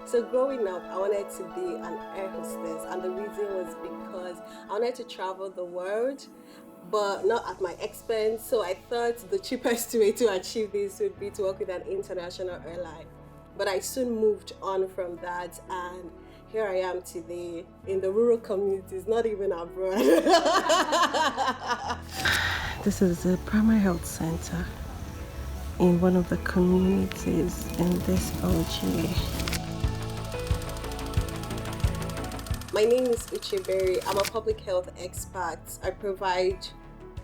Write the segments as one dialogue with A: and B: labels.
A: So growing up, I wanted to be an air hostess, and the reason was because I wanted to travel the world, but not at my expense. So I thought the cheapest way to achieve this would be to work with an international airline. But I soon moved on from that, and here I am today in the rural communities, not even abroad. This is a primary health center in one of the communities in this Uche. My name is Uche. I'm a public health expert. I provide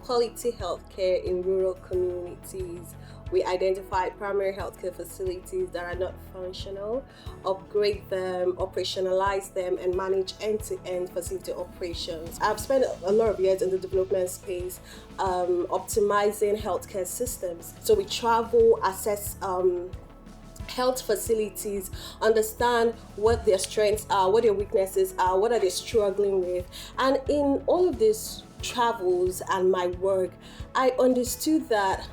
A: quality healthcare in rural communities. We identify primary healthcare facilities that are not functional, upgrade them, operationalize them, and manage end-to-end facility operations. I've spent a lot of years in the development space, optimizing healthcare systems. So we travel, assess health facilities, understand what their strengths are, what their weaknesses are, what are they struggling with. And in all of these travels and my work, I understood that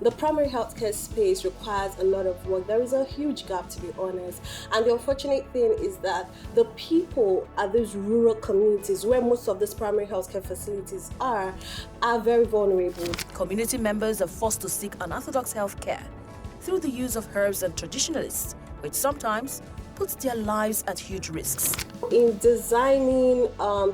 A: the primary healthcare space requires a lot of work. There is a huge gap, to be honest. And the unfortunate thing is that the people at these rural communities where most of these primary healthcare facilities are very vulnerable.
B: Community members are forced to seek unorthodox healthcare through the use of herbs and traditionalists, which sometimes puts their lives at huge risks.
A: In designing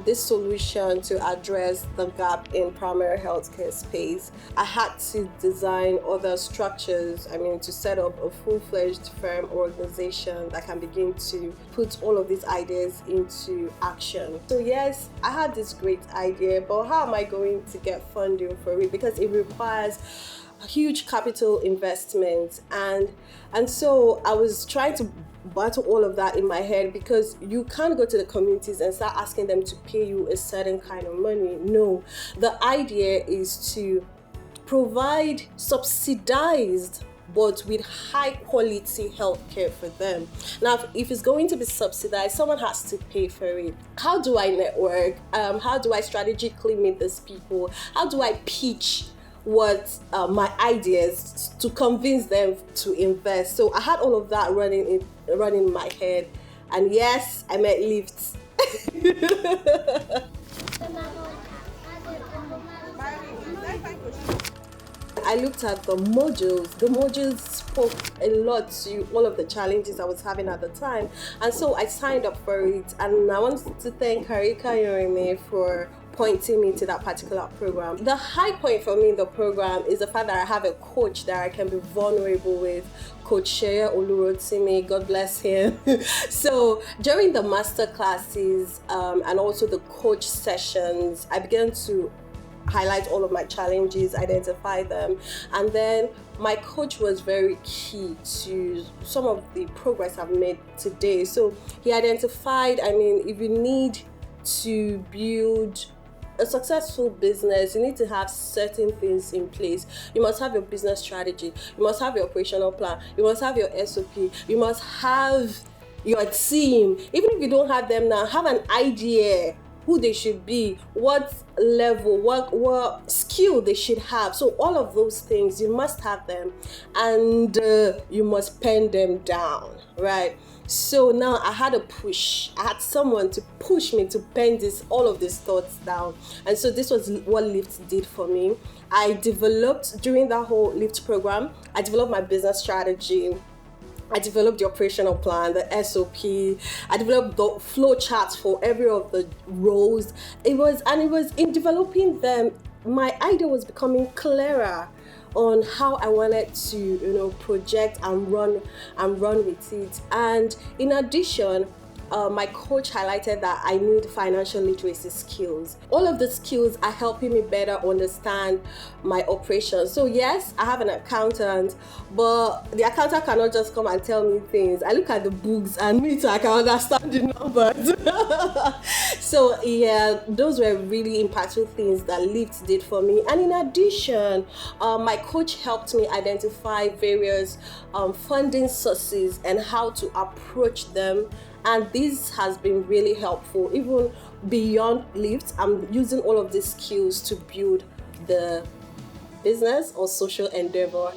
A: this solution to address the gap in primary healthcare space, I had to design other structures, to set up a full-fledged firm organization that can begin to put all of these ideas into action. So yes, I had this great idea, but how am I going to get funding for it? Because it requires huge capital investment, and so I was trying to battle all of that in my head, because you can't go to the communities and start asking them to pay you a certain kind of money. No, the idea is to provide subsidized but with high quality healthcare for them. Now, if it's going to be subsidized, someone has to pay for it. How do I network? How do I strategically meet these people? How do I pitch what my ideas to convince them to invest? So I had all of that running in my head, and yes, I met lifts. I looked at the modules. The modules spoke a lot to all of the challenges I was having at the time, and so I signed up for it. And I want to thank Harika Yorime for pointing me to that particular program. The high point for me in the program is the fact that I have a coach that I can be vulnerable with, Coach Shea Olurotimi, God bless him. So during the master classes and also the coach sessions, I began to highlight all of my challenges, identify them, and then my coach was very key to some of the progress I've made today. So he identified, if you need to build a successful business, you need to have certain things in place. You must have your business strategy, you must have your operational plan, you must have your SOP, you must have your team. Even if you don't have them now, have an idea who they should be, what level, what skill they should have. So all of those things, you must have them, and you must pen them down, right? So now I had a push. I had someone to push me to pen all of these thoughts down. And so this was what Lift did for me. I developed, during that whole Lift program, I developed my business strategy. I developed the operational plan, the SOP. I developed the flow charts for every of the roles. It was in developing them, my idea was becoming clearer on how I wanted to, project and run with it. And in addition, my coach highlighted that I need financial literacy skills. All of the skills are helping me better understand my operations. So yes, I have an accountant, but the accountant cannot just come and tell me things. I look at the books and me too, I can understand the numbers. So yeah, those were really impactful things that Lyft did for me. And in addition, my coach helped me identify various funding sources and how to approach them. And this has been really helpful. Even beyond Lyft, I'm using all of these skills to build the business or social endeavor